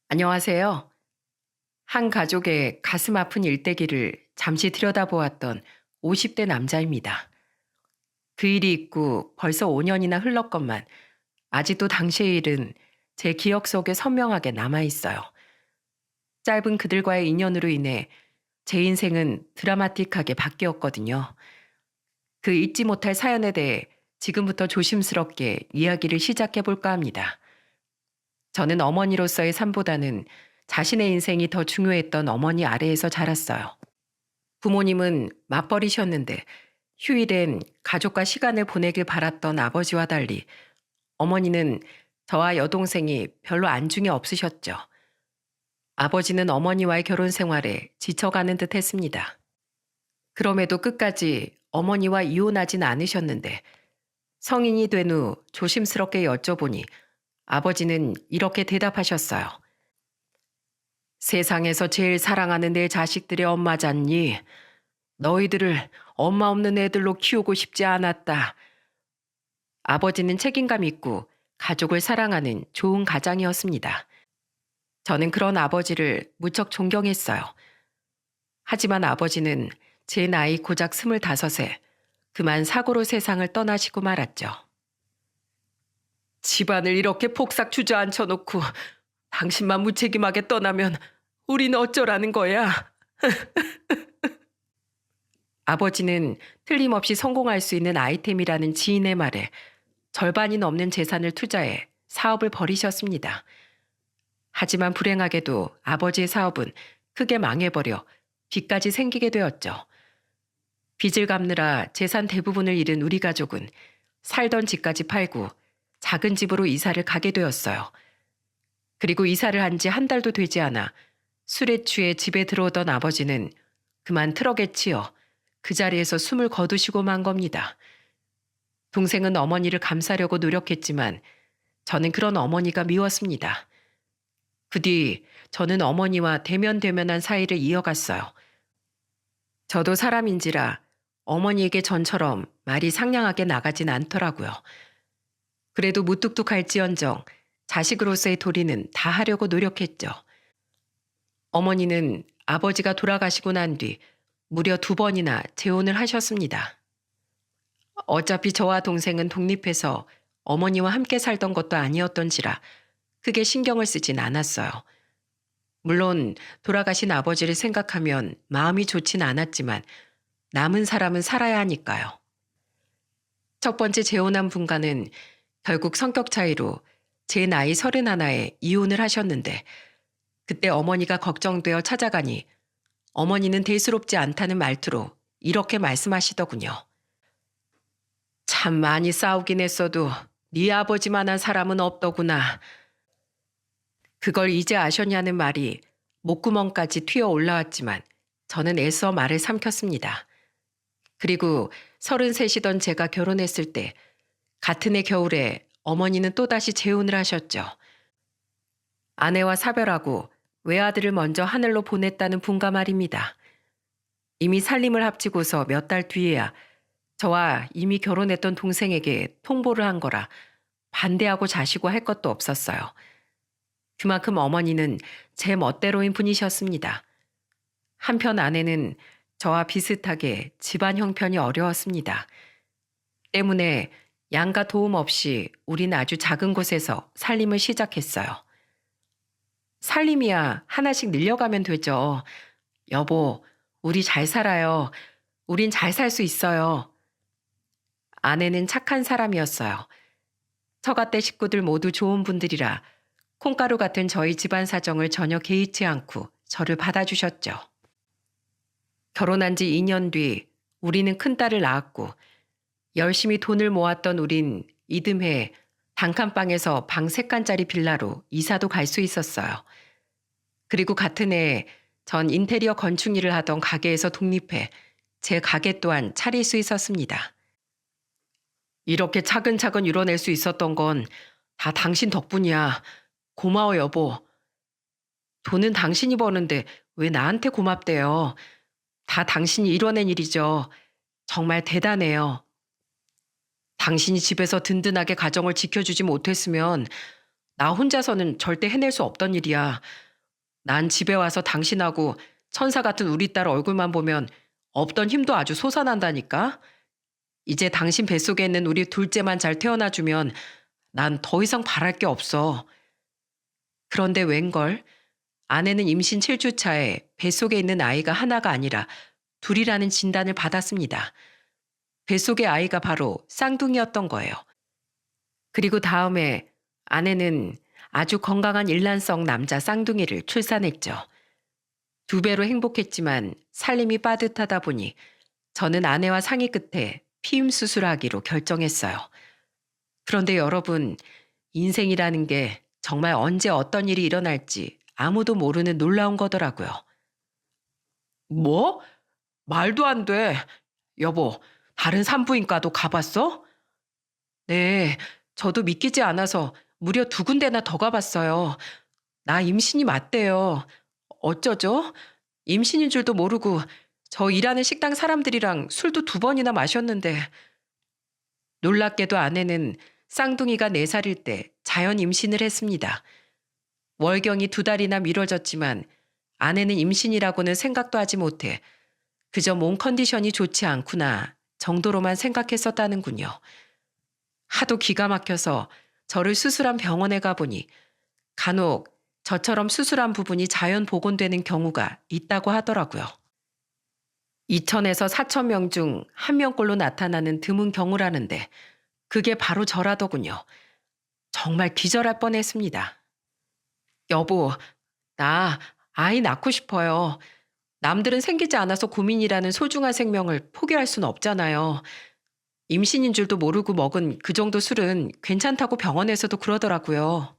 안녕하세요. 한 가족의 가슴 아픈 일대기를 잠시 들여다보았던 50대 남자입니다. 그 일이 있고 벌써 5년이나 흘렀건만 아직도 당시의 일은 제 기억 속에 선명하게 남아 있어요. 짧은 그들과의 인연으로 인해 제 인생은 드라마틱하게 바뀌었거든요. 그 잊지 못할 사연에 대해 지금부터 조심스럽게 이야기를 시작해 볼까 합니다. 저는 어머니로서의 삶보다는 자신의 인생이 더 중요했던 어머니 아래에서 자랐어요. 부모님은 맞벌이셨는데 휴일엔 가족과 시간을 보내길 바랐던 아버지와 달리 어머니는 저와 여동생이 별로 안중에 없으셨죠. 아버지는 어머니와의 결혼 생활에 지쳐가는 듯 했습니다. 그럼에도 끝까지 어머니와 이혼하진 않으셨는데 성인이 된 후 조심스럽게 여쭤보니 아버지는 이렇게 대답하셨어요. 세상에서 제일 사랑하는 내 자식들의 엄마잖니. 너희들을 엄마 없는 애들로 키우고 싶지 않았다. 아버지는 책임감 있고 가족을 사랑하는 좋은 가장이었습니다. 저는 그런 아버지를 무척 존경했어요. 하지만 아버지는 제 나이 고작 25에 그만 사고로 세상을 떠나시고 말았죠. 집안을 이렇게 폭삭 주저앉혀 놓고 당신만 무책임하게 떠나면 우린 어쩌라는 거야? 아버지는 틀림없이 성공할 수 있는 아이템이라는 지인의 말에 절반이 넘는 재산을 투자해 사업을 벌이셨습니다. 하지만 불행하게도 아버지의 사업은 크게 망해버려 빚까지 생기게 되었죠. 빚을 갚느라 재산 대부분을 잃은 우리 가족은 살던 집까지 팔고 작은 집으로 이사를 가게 되었어요. 그리고 이사를 한 지 한 달도 되지 않아 술에 취해 집에 들어오던 아버지는 그만 트럭에 치여 그 자리에서 숨을 거두시고 만 겁니다. 동생은 어머니를 감싸려고 노력했지만 저는 그런 어머니가 미웠습니다. 그 뒤 저는 어머니와 대면대면한 사이를 이어갔어요. 저도 사람인지라 어머니에게 전처럼 말이 상냥하게 나가진 않더라고요. 그래도 무뚝뚝할지언정 자식으로서의 도리는 다 하려고 노력했죠. 어머니는 아버지가 돌아가시고 난 뒤 무려 2번이나 재혼을 하셨습니다. 어차피 저와 동생은 독립해서 어머니와 함께 살던 것도 아니었던지라 크게 신경을 쓰진 않았어요. 물론 돌아가신 아버지를 생각하면 마음이 좋진 않았지만 남은 사람은 살아야 하니까요. 첫 번째 재혼한 분과는 결국 성격 차이로 제 나이 31에 이혼을 하셨는데 그때 어머니가 걱정되어 찾아가니 어머니는 대수롭지 않다는 말투로 이렇게 말씀하시더군요. 참 많이 싸우긴 했어도 네 아버지만한 사람은 없더구나. 그걸 이제 아셨냐는 말이 목구멍까지 튀어 올라왔지만 저는 애써 말을 삼켰습니다. 그리고 33이던 제가 결혼했을 때 같은 해 겨울에 어머니는 또다시 재혼을 하셨죠. 아내와 사별하고 외아들을 먼저 하늘로 보냈다는 분가 말입니다. 이미 살림을 합치고서 몇 달 뒤에야 저와 이미 결혼했던 동생에게 통보를 한 거라 반대하고 자시고 할 것도 없었어요. 그만큼 어머니는 제 멋대로인 분이셨습니다. 한편 아내는 저와 비슷하게 집안 형편이 어려웠습니다. 때문에 양가 도움 없이 우린 아주 작은 곳에서 살림을 시작했어요. 살림이야 하나씩 늘려가면 되죠. 여보, 우리 잘 살아요. 우린 잘 살 수 있어요. 아내는 착한 사람이었어요. 처가댁 식구들 모두 좋은 분들이라 콩가루 같은 저희 집안 사정을 전혀 개의치 않고 저를 받아주셨죠. 결혼한 지 2년 뒤 우리는 큰딸을 낳았고 열심히 돈을 모았던 우린 이듬해 단칸방에서 방 3칸짜리 빌라로 이사도 갈 수 있었어요. 그리고 같은 해 전 인테리어 건축 일을 하던 가게에서 독립해 제 가게 또한 차릴 수 있었습니다. 이렇게 차근차근 이뤄낼 수 있었던 건 다 당신 덕분이야. 고마워 여보. 돈은 당신이 버는데 왜 나한테 고맙대요. 다 당신이 이뤄낸 일이죠. 정말 대단해요. 당신이 집에서 든든하게 가정을 지켜주지 못했으면 나 혼자서는 절대 해낼 수 없던 일이야. 난 집에 와서 당신하고 천사 같은 우리 딸 얼굴만 보면 없던 힘도 아주 솟아난다니까. 이제 당신 뱃속에 있는 우리 둘째만 잘 태어나주면 난 더 이상 바랄 게 없어. 그런데 웬걸? 아내는 임신 7주 차에 뱃속에 있는 아이가 하나가 아니라 둘이라는 진단을 받았습니다. 뱃속의 아이가 바로 쌍둥이였던 거예요. 그리고 다음에 아내는 아주 건강한 일란성 남자 쌍둥이를 출산했죠. 두 배로 행복했지만 살림이 빠듯하다 보니 저는 아내와 상의 끝에 피임 수술하기로 결정했어요. 그런데 여러분, 인생이라는 게 정말 언제 어떤 일이 일어날지 아무도 모르는 놀라운 거더라고요. 뭐? 말도 안 돼. 여보, 다른 산부인과도 가봤어? 네, 저도 믿기지 않아서 무려 2군데나 더 가봤어요. 나 임신이 맞대요. 어쩌죠? 임신인 줄도 모르고 저 일하는 식당 사람들이랑 술도 2번이나 마셨는데. 놀랍게도 아내는 쌍둥이가 4살일 때 자연 임신을 했습니다. 월경이 2달이나 미뤄졌지만 아내는 임신이라고는 생각도 하지 못해 그저 몸 컨디션이 좋지 않구나 정도로만 생각했었다는군요. 하도 기가 막혀서 저를 수술한 병원에 가보니 간혹 저처럼 수술한 부분이 자연 복원되는 경우가 있다고 하더라고요. 2천에서 4천 명 중 1명꼴로 나타나는 드문 경우라는데 그게 바로 저라더군요. 정말 기절할 뻔했습니다. 여보, 나 아이 낳고 싶어요. 남들은 생기지 않아서 고민이라는 소중한 생명을 포기할 순 없잖아요. 임신인 줄도 모르고 먹은 그 정도 술은 괜찮다고 병원에서도 그러더라고요.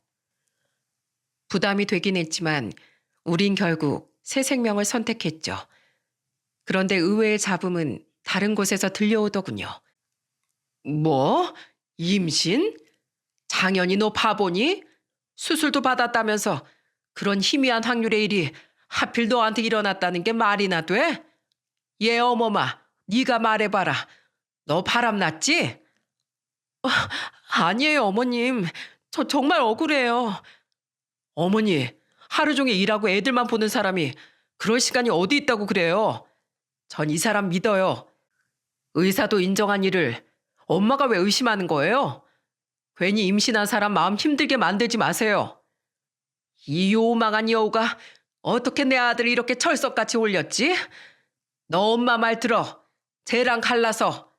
부담이 되긴 했지만 우린 결국 새 생명을 선택했죠. 그런데 의외의 잡음은 다른 곳에서 들려오더군요. 뭐? 임신? 장현이 너 바보니? 수술도 받았다면서 그런 희미한 확률의 일이 하필 너한테 일어났다는 게 말이나 돼? 얘 어머마, 네가 말해봐라. 너 바람났지? 아니에요, 어머님. 저 정말 억울해요. 어머니, 하루 종일 일하고 애들만 보는 사람이 그럴 시간이 어디 있다고 그래요? 전 이 사람 믿어요. 의사도 인정한 일을 엄마가 왜 의심하는 거예요? 괜히 임신한 사람 마음 힘들게 만들지 마세요. 이 요망한 여우가 어떻게 내 아들을 이렇게 철석같이 올렸지? 너 엄마 말 들어. 쟤랑 갈라서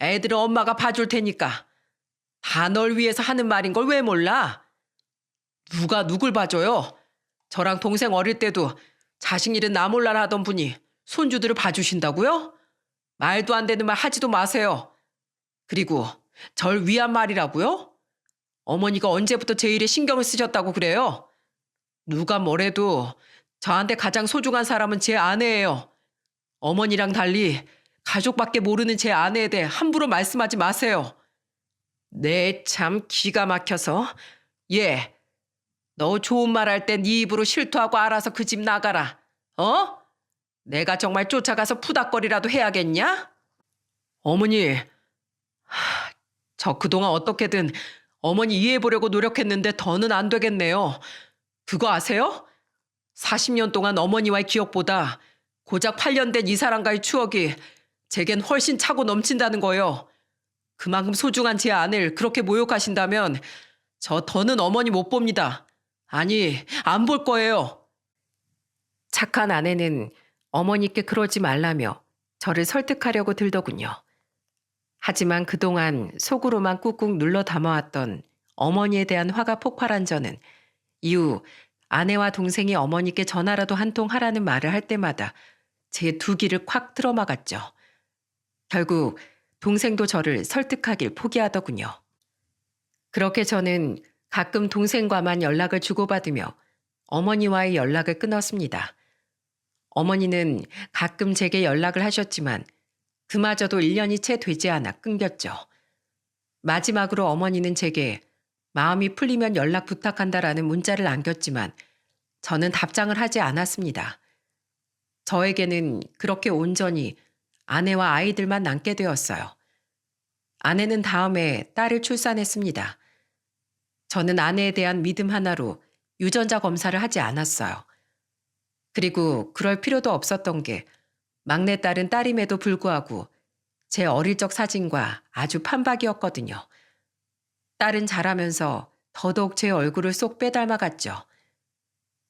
애들은 엄마가 봐줄 테니까. 다 널 위해서 하는 말인 걸 왜 몰라? 누가 누굴 봐줘요? 저랑 동생 어릴 때도 자식 일은 나 몰라라 하던 분이 손주들을 봐주신다고요? 말도 안 되는 말 하지도 마세요. 그리고 절 위한 말이라고요? 어머니가 언제부터 제 일에 신경을 쓰셨다고 그래요? 누가 뭐래도 저한테 가장 소중한 사람은 제 아내예요. 어머니랑 달리 가족밖에 모르는 제 아내에 대해 함부로 말씀하지 마세요. 네, 참 기가 막혀서. 예, 너 좋은 말 할 때 네 입으로 실토하고 알아서 그 집 나가라. 어? 내가 정말 쫓아가서 푸닥거리라도 해야겠냐? 어머니, 저 그동안 어떻게든 어머니 이해해보려고 노력했는데 더는 안 되겠네요. 그거 아세요? 40년 동안 어머니와의 기억보다 고작 8년 된 이 사람과의 추억이 제겐 훨씬 차고 넘친다는 거요. 그만큼 소중한 제 아내를 그렇게 모욕하신다면 저 더는 어머니 못 봅니다. 아니, 안 볼 거예요. 착한 아내는 어머니께 그러지 말라며 저를 설득하려고 들더군요. 하지만 그동안 속으로만 꾹꾹 눌러 담아왔던 어머니에 대한 화가 폭발한 저는 이후 아내와 동생이 어머니께 전화라도 한 통 하라는 말을 할 때마다 제 두 귀를 콱 틀어막았죠. 결국 동생도 저를 설득하길 포기하더군요. 그렇게 저는 가끔 동생과만 연락을 주고받으며 어머니와의 연락을 끊었습니다. 어머니는 가끔 제게 연락을 하셨지만 그마저도 1년이 채 되지 않아 끊겼죠. 마지막으로 어머니는 제게 마음이 풀리면 연락 부탁한다라는 문자를 남겼지만 저는 답장을 하지 않았습니다. 저에게는 그렇게 온전히 아내와 아이들만 남게 되었어요. 아내는 다음에 딸을 출산했습니다. 저는 아내에 대한 믿음 하나로 유전자 검사를 하지 않았어요. 그리고 그럴 필요도 없었던 게 막내딸은 딸임에도 불구하고 제 어릴 적 사진과 아주 판박이었거든요. 딸은 자라면서 더더욱 제 얼굴을 쏙 빼닮아갔죠.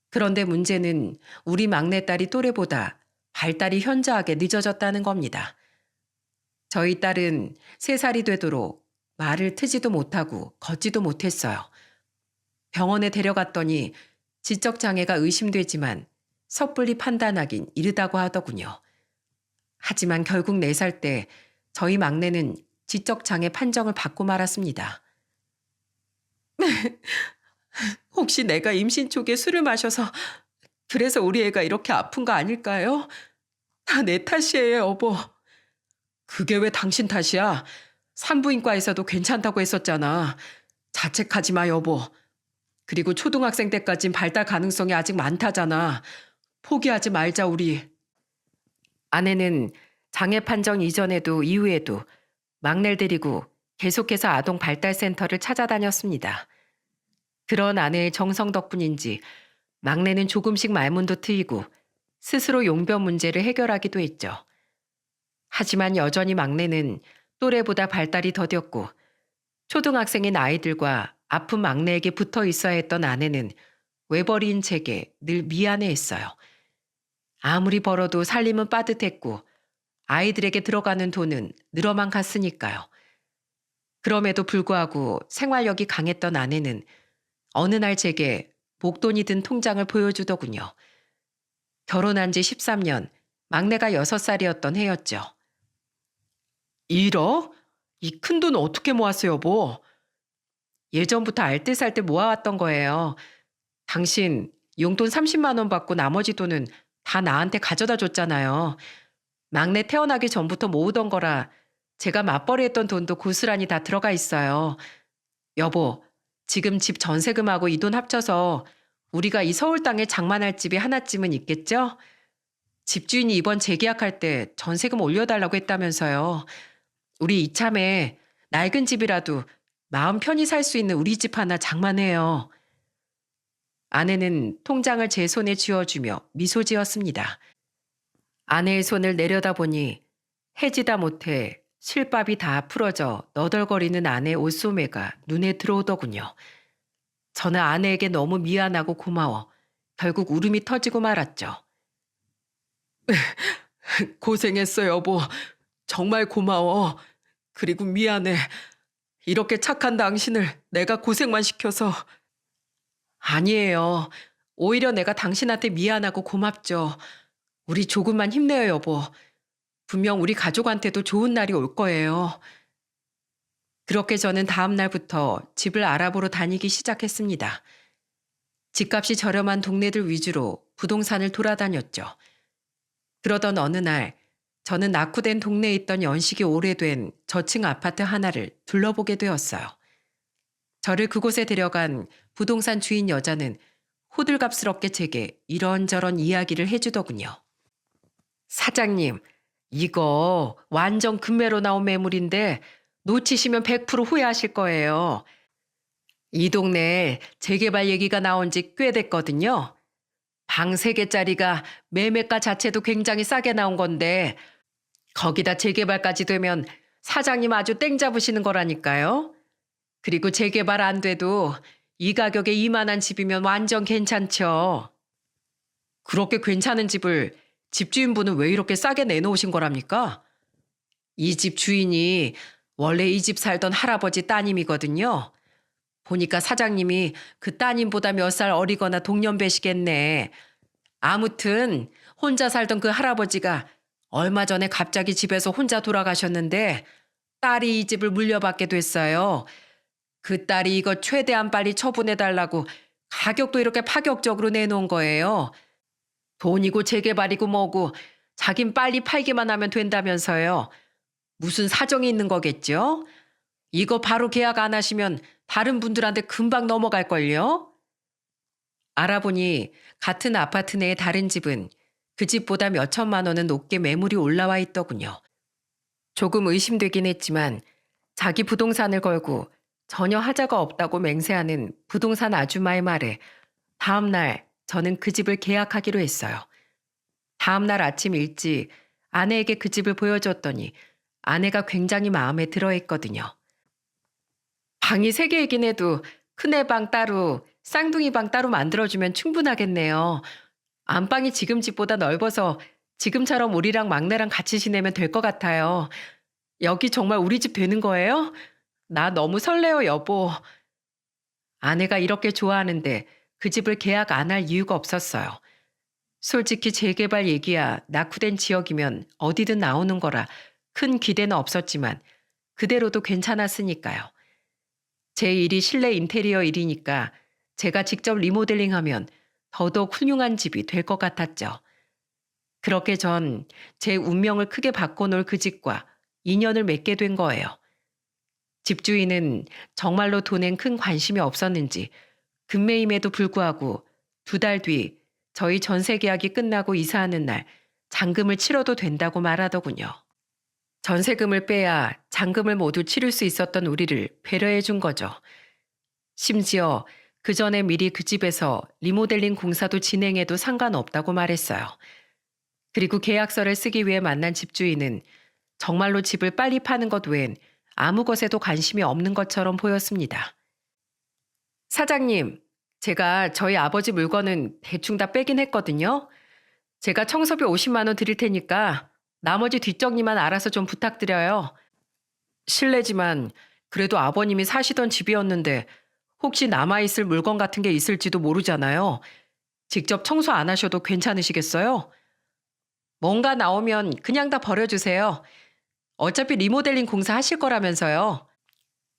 그런데 문제는 우리 막내딸이 또래보다 발달이 현저하게 늦어졌다는 겁니다. 저희 딸은 3살이 되도록 말을 트지도 못하고 걷지도 못했어요. 병원에 데려갔더니 지적장애가 의심되지만 섣불리 판단하긴 이르다고 하더군요. 하지만 결국 4살 때 저희 막내는 지적장애 판정을 받고 말았습니다. 혹시 내가 임신 초기에 술을 마셔서 그래서 우리 애가 이렇게 아픈 거 아닐까요? 다 내 탓이에요, 여보. 그게 왜 당신 탓이야? 산부인과에서도 괜찮다고 했었잖아. 자책하지 마, 여보. 그리고 초등학생 때까진 발달 가능성이 아직 많다잖아. 포기하지 말자, 우리. 아내는 장애 판정 이전에도 이후에도 막내를 데리고 계속해서 아동 발달센터를 찾아다녔습니다. 그런 아내의 정성 덕분인지 막내는 조금씩 말문도 트이고 스스로 용변 문제를 해결하기도 했죠. 하지만 여전히 막내는 또래보다 발달이 더뎠고 초등학생인 아이들과 아픈 막내에게 붙어 있어야 했던 아내는 외벌이인 제게 늘 미안해했어요. 아무리 벌어도 살림은 빠듯했고 아이들에게 들어가는 돈은 늘어만 갔으니까요. 그럼에도 불구하고 생활력이 강했던 아내는 어느 날 제게 목돈이 든 통장을 보여주더군요. 결혼한 지 13년, 막내가 6살이었던 해였죠. 1억? 이 큰 돈 어떻게 모았어요, 여보? 예전부터 알뜰살뜰 모아왔던 거예요. 당신 용돈 30만 원 받고 나머지 돈은 다 나한테 가져다 줬잖아요. 막내 태어나기 전부터 모으던 거라 제가 맞벌이했던 돈도 고스란히 다 들어가 있어요. 여보, 지금 집 전세금하고 이 돈 합쳐서 우리가 이 서울 땅에 장만할 집이 하나쯤은 있겠죠? 집주인이 이번 재계약할 때 전세금 올려달라고 했다면서요. 우리 이참에 낡은 집이라도 마음 편히 살 수 있는 우리 집 하나 장만해요. 아내는 통장을 제 손에 쥐어주며 미소 지었습니다. 아내의 손을 내려다보니 해지다 못해 실밥이 다 풀어져 너덜거리는 아내의 옷소매가 눈에 들어오더군요. 저는 아내에게 너무 미안하고 고마워 결국 울음이 터지고 말았죠. 고생했어, 여보. 정말 고마워. 그리고 미안해. 이렇게 착한 당신을 내가 고생만 시켜서. 아니에요. 오히려 내가 당신한테 미안하고 고맙죠. 우리 조금만 힘내요, 여보. 분명 우리 가족한테도 좋은 날이 올 거예요. 그렇게 저는 다음 날부터 집을 알아보러 다니기 시작했습니다. 집값이 저렴한 동네들 위주로 부동산을 돌아다녔죠. 그러던 어느 날 저는 낙후된 동네에 있던 연식이 오래된 저층 아파트 하나를 둘러보게 되었어요. 저를 그곳에 데려간 부동산 주인 여자는 호들갑스럽게 제게 이런저런 이야기를 해주더군요. 사장님, 이거 완전 금매로 나온 매물인데 놓치시면 100% 후회하실 거예요. 이 동네에 재개발 얘기가 나온 지 꽤 됐거든요. 방 3개짜리가 매매가 자체도 굉장히 싸게 나온 건데 거기다 재개발까지 되면 사장님 아주 땡 잡으시는 거라니까요. 그리고 재개발 안 돼도 이 가격에 이만한 집이면 완전 괜찮죠. 그렇게 괜찮은 집을 집주인분은 왜 이렇게 싸게 내놓으신 거랍니까? 이 집 주인이 원래 이 집 살던 할아버지 따님이거든요. 보니까 사장님이 그 따님보다 몇 살 어리거나 동년배시겠네. 아무튼 혼자 살던 그 할아버지가 얼마 전에 갑자기 집에서 혼자 돌아가셨는데 딸이 이 집을 물려받게 됐어요. 그 딸이 이거 최대한 빨리 처분해달라고 가격도 이렇게 파격적으로 내놓은 거예요. 돈이고 재개발이고 뭐고 자긴 빨리 팔기만 하면 된다면서요. 무슨 사정이 있는 거겠죠? 이거 바로 계약 안 하시면 다른 분들한테 금방 넘어갈걸요? 알아보니 같은 아파트 내의 다른 집은 그 집보다 몇 천만 원은 높게 매물이 올라와 있더군요. 조금 의심되긴 했지만 자기 부동산을 걸고 전혀 하자가 없다고 맹세하는 부동산 아주마의 말에 다음 날 저는 그 집을 계약하기로 했어요. 다음 날 아침 일찍 아내에게 그 집을 보여줬더니 아내가 굉장히 마음에 들어 했거든요. 방이 3개이긴 해도 큰애 방 따로, 쌍둥이 방 따로 만들어주면 충분하겠네요. 안방이 지금 집보다 넓어서 지금처럼 우리랑 막내랑 같이 지내면 될 것 같아요. 여기 정말 우리 집 되는 거예요? 나 너무 설레요, 여보. 아내가 이렇게 좋아하는데 그 집을 계약 안 할 이유가 없었어요. 솔직히 재개발 얘기야 낙후된 지역이면 어디든 나오는 거라 큰 기대는 없었지만 그대로도 괜찮았으니까요. 제 일이 실내 인테리어 일이니까 제가 직접 리모델링하면 더더욱 훌륭한 집이 될 것 같았죠. 그렇게 전 제 운명을 크게 바꿔놓을 그 집과 인연을 맺게 된 거예요. 집주인은 정말로 돈엔 큰 관심이 없었는지 금매임에도 불구하고 2달 뒤 저희 전세 계약이 끝나고 이사하는 날 잔금을 치러도 된다고 말하더군요. 전세금을 빼야 잔금을 모두 치를 수 있었던 우리를 배려해 준 거죠. 심지어 그 전에 미리 그 집에서 리모델링 공사도 진행해도 상관없다고 말했어요. 그리고 계약서를 쓰기 위해 만난 집주인은 정말로 집을 빨리 파는 것 외엔 아무 것에도 관심이 없는 것처럼 보였습니다. 사장님, 제가 저희 아버지 물건은 대충 다 빼긴 했거든요. 제가 청소비 50만 원 드릴 테니까 나머지 뒷정리만 알아서 좀 부탁드려요. 실례지만 그래도 아버님이 사시던 집이었는데 혹시 남아있을 물건 같은 게 있을지도 모르잖아요. 직접 청소 안 하셔도 괜찮으시겠어요? 뭔가 나오면 그냥 다 버려주세요. 어차피 리모델링 공사 하실 거라면서요.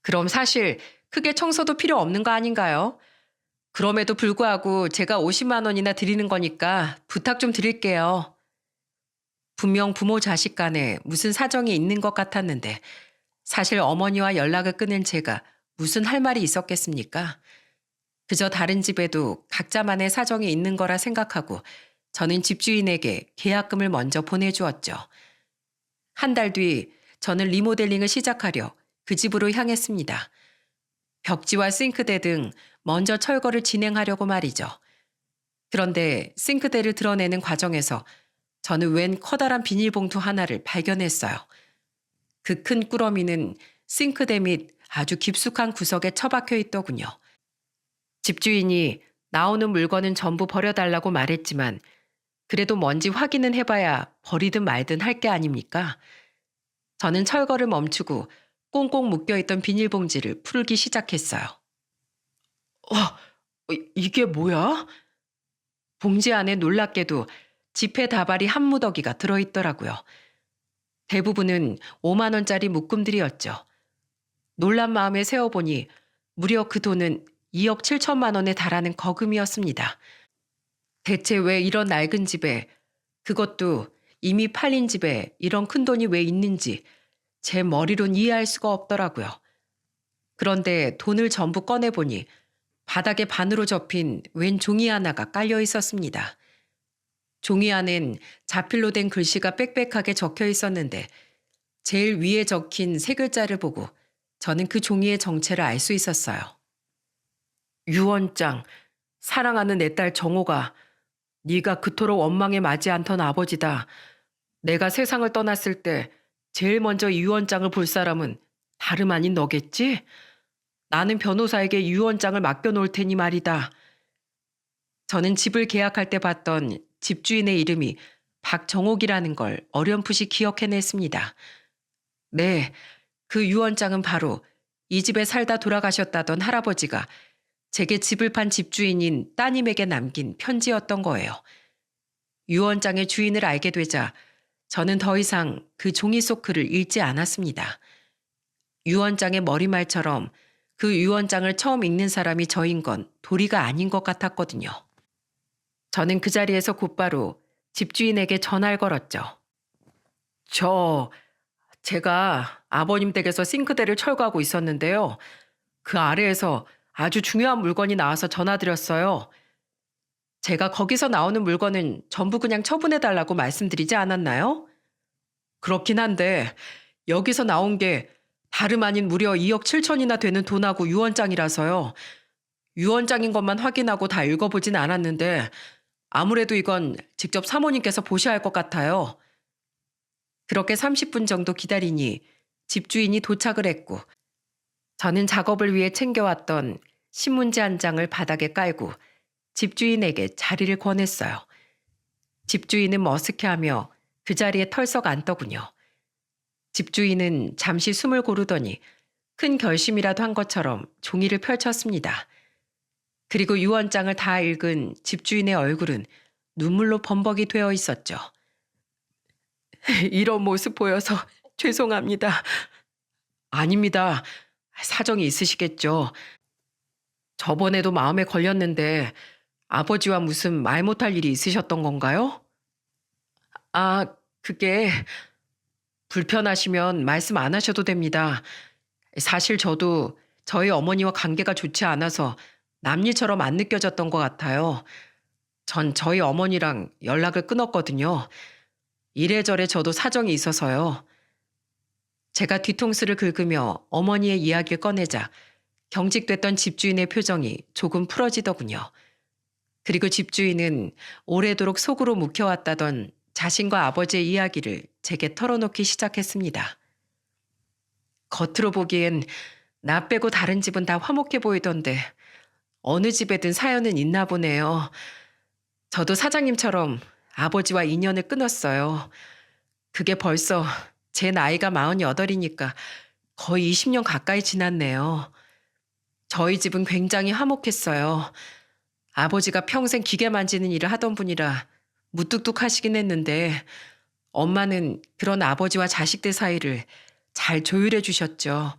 그럼 사실 크게 청소도 필요 없는 거 아닌가요? 그럼에도 불구하고 제가 50만 원이나 드리는 거니까 부탁 좀 드릴게요. 분명 부모 자식 간에 무슨 사정이 있는 것 같았는데 사실 어머니와 연락을 끊은 제가 무슨 할 말이 있었겠습니까? 그저 다른 집에도 각자만의 사정이 있는 거라 생각하고 저는 집주인에게 계약금을 먼저 보내주었죠. 한 달 뒤 저는 리모델링을 시작하려 그 집으로 향했습니다. 벽지와 싱크대 등 먼저 철거를 진행하려고 말이죠. 그런데 싱크대를 드러내는 과정에서 저는 웬 커다란 비닐봉투 하나를 발견했어요. 그 큰 꾸러미는 싱크대 및 아주 깊숙한 구석에 처박혀 있더군요. 집주인이 나오는 물건은 전부 버려달라고 말했지만 그래도 뭔지 확인은 해봐야 버리든 말든 할 게 아닙니까? 저는 철거를 멈추고 꽁꽁 묶여있던 비닐봉지를 풀기 시작했어요. 이게 뭐야? 봉지 안에 놀랍게도 지폐 다발이 한 무더기가 들어있더라고요. 대부분은 5만 원짜리 묶음들이었죠. 놀란 마음에 세어보니 무려 그 돈은 2억 7천만 원에 달하는 거금이었습니다. 대체 왜 이런 낡은 집에, 그것도 이미 팔린 집에 이런 큰 돈이 왜 있는지 제 머리론 이해할 수가 없더라고요. 그런데 돈을 전부 꺼내보니 바닥에 반으로 접힌 웬 종이 하나가 깔려 있었습니다. 종이 안엔 자필로 된 글씨가 빽빽하게 적혀 있었는데 제일 위에 적힌 3글자를 보고 저는 그 종이의 정체를 알 수 있었어요. 유언장, 사랑하는 내 딸 정호가 네가 그토록 원망에 맞지 않던 아버지다. 내가 세상을 떠났을 때 제일 먼저 이 유언장을 볼 사람은 다름 아닌 너겠지? 나는 변호사에게 유언장을 맡겨놓을 테니 말이다. 저는 집을 계약할 때 봤던 집주인의 이름이 박정옥이라는 걸 어렴풋이 기억해냈습니다. 네, 그 유언장은 바로 이 집에 살다 돌아가셨다던 할아버지가 제게 집을 판 집주인인 따님에게 남긴 편지였던 거예요. 유언장의 주인을 알게 되자 저는 더 이상 그 종이 속 글을 읽지 않았습니다. 유언장의 머리말처럼 그 유언장을 처음 읽는 사람이 저인 건 도리가 아닌 것 같았거든요. 저는 그 자리에서 곧바로 집주인에게 전화를 걸었죠. 제가 아버님 댁에서 싱크대를 철거하고 있었는데요. 그 아래에서 아주 중요한 물건이 나와서 전화드렸어요. 제가 거기서 나오는 물건은 전부 그냥 처분해달라고 말씀드리지 않았나요? 그렇긴 한데 여기서 나온 게 다름 아닌 무려 2억 7천이나 되는 돈하고 유언장이라서요. 유언장인 것만 확인하고 다 읽어보진 않았는데 아무래도 이건 직접 사모님께서 보셔야 할 것 같아요. 그렇게 30분 정도 기다리니 집주인이 도착을 했고 저는 작업을 위해 챙겨왔던 신문지 한 장을 바닥에 깔고 집주인에게 자리를 권했어요. 집주인은 머쓱해하며 그 자리에 털썩 앉더군요. 집주인은 잠시 숨을 고르더니 큰 결심이라도 한 것처럼 종이를 펼쳤습니다. 그리고 유언장을 다 읽은 집주인의 얼굴은 눈물로 범벅이 되어 있었죠. 이런 모습 보여서 죄송합니다. 아닙니다. 사정이 있으시겠죠. 저번에도 마음에 걸렸는데 아버지와 무슨 말 못할 일이 있으셨던 건가요? 아, 그게 불편하시면 말씀 안 하셔도 됩니다. 사실 저도 저희 어머니와 관계가 좋지 않아서 남일처럼 안 느껴졌던 것 같아요. 전 저희 어머니랑 연락을 끊었거든요. 이래저래 저도 사정이 있어서요. 제가 뒤통수를 긁으며 어머니의 이야기를 꺼내자 경직됐던 집주인의 표정이 조금 풀어지더군요. 그리고 집주인은 오래도록 속으로 묵혀왔다던 자신과 아버지의 이야기를 제게 털어놓기 시작했습니다. 겉으로 보기엔 나 빼고 다른 집은 다 화목해 보이던데 어느 집에든 사연은 있나 보네요. 저도 사장님처럼 아버지와 인연을 끊었어요. 그게 벌써 제 나이가 48이니까 거의 20년 가까이 지났네요. 저희 집은 굉장히 화목했어요. 아버지가 평생 기계 만지는 일을 하던 분이라 무뚝뚝하시긴 했는데 엄마는 그런 아버지와 자식들 사이를 잘 조율해 주셨죠.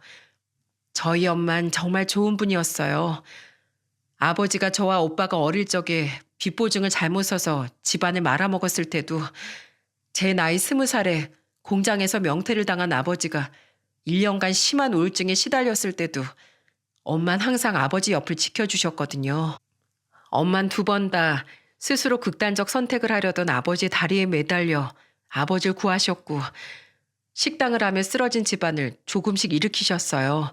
저희 엄만 정말 좋은 분이었어요. 아버지가 저와 오빠가 어릴 적에 빚보증을 잘못 써서 집안을 말아먹었을 때도 제 나이 20살에 공장에서 명퇴를 당한 아버지가 1년간 심한 우울증에 시달렸을 때도 엄만 항상 아버지 옆을 지켜주셨거든요. 엄만 2번 다 스스로 극단적 선택을 하려던 아버지 다리에 매달려 아버지를 구하셨고 식당을 하며 쓰러진 집안을 조금씩 일으키셨어요.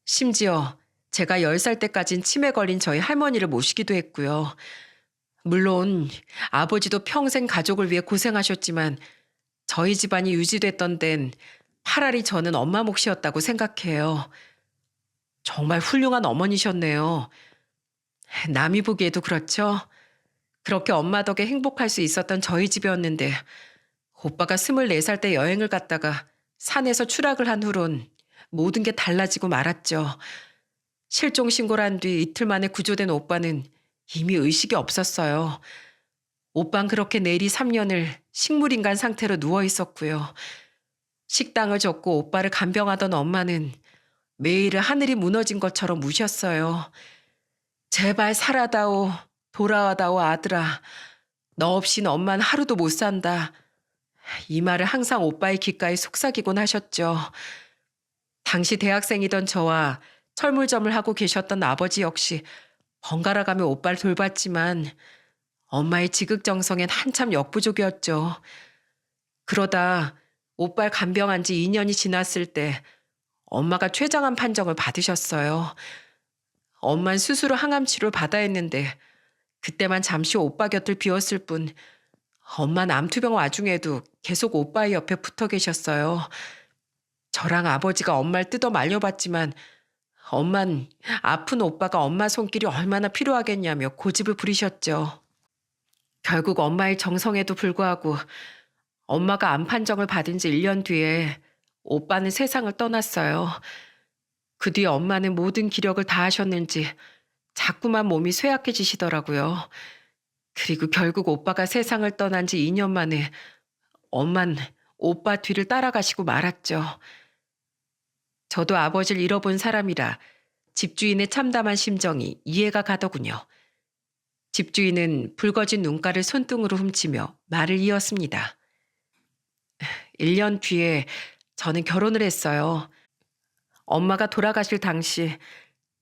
심지어 제가 10살 때까진 치매 걸린 저희 할머니를 모시기도 했고요. 물론 아버지도 평생 가족을 위해 고생하셨지만 저희 집안이 유지됐던 데는 차라리 저는 엄마 몫이었다고 생각해요. 정말 훌륭한 어머니셨네요. 남이 보기에도 그렇죠? 그렇게 엄마 덕에 행복할 수 있었던 저희 집이었는데 오빠가 24살 때 여행을 갔다가 산에서 추락을 한 후론 모든 게 달라지고 말았죠. 실종 신고를 한 뒤 이틀 만에 구조된 오빠는 이미 의식이 없었어요. 오빠는 그렇게 내리 3년을 식물인간 상태로 누워 있었고요. 식당을 접고 오빠를 간병하던 엄마는 매일을 하늘이 무너진 것처럼 우셨어요. 제발 살아다오, 돌아와다오 아들아. 너 없인 엄만 하루도 못 산다. 이 말을 항상 오빠의 귓가에 속삭이곤 하셨죠. 당시 대학생이던 저와 철물점을 하고 계셨던 아버지 역시 번갈아가며 오빠를 돌봤지만 엄마의 지극정성엔 한참 역부족이었죠. 그러다 오빠를 간병한 지 2년이 지났을 때 엄마가 췌장암 판정을 받으셨어요. 엄만 스스로 항암 치료를 받아야 했는데 그때만 잠시 오빠 곁을 비웠을 뿐 엄만 암투병 와중에도 계속 오빠의 옆에 붙어 계셨어요. 저랑 아버지가 엄마를 뜯어 말려봤지만 엄만 아픈 오빠가 엄마 손길이 얼마나 필요하겠냐며 고집을 부리셨죠. 결국 엄마의 정성에도 불구하고 엄마가 암 판정을 받은 지 1년 뒤에 오빠는 세상을 떠났어요. 그 뒤 엄마는 모든 기력을 다하셨는지 자꾸만 몸이 쇠약해지시더라고요. 그리고 결국 오빠가 세상을 떠난 지 2년 만에 엄만 오빠 뒤를 따라가시고 말았죠. 저도 아버지를 잃어본 사람이라 집주인의 참담한 심정이 이해가 가더군요. 집주인은 붉어진 눈가를 손등으로 훔치며 말을 이었습니다. 1년 뒤에 저는 결혼을 했어요. 엄마가 돌아가실 당시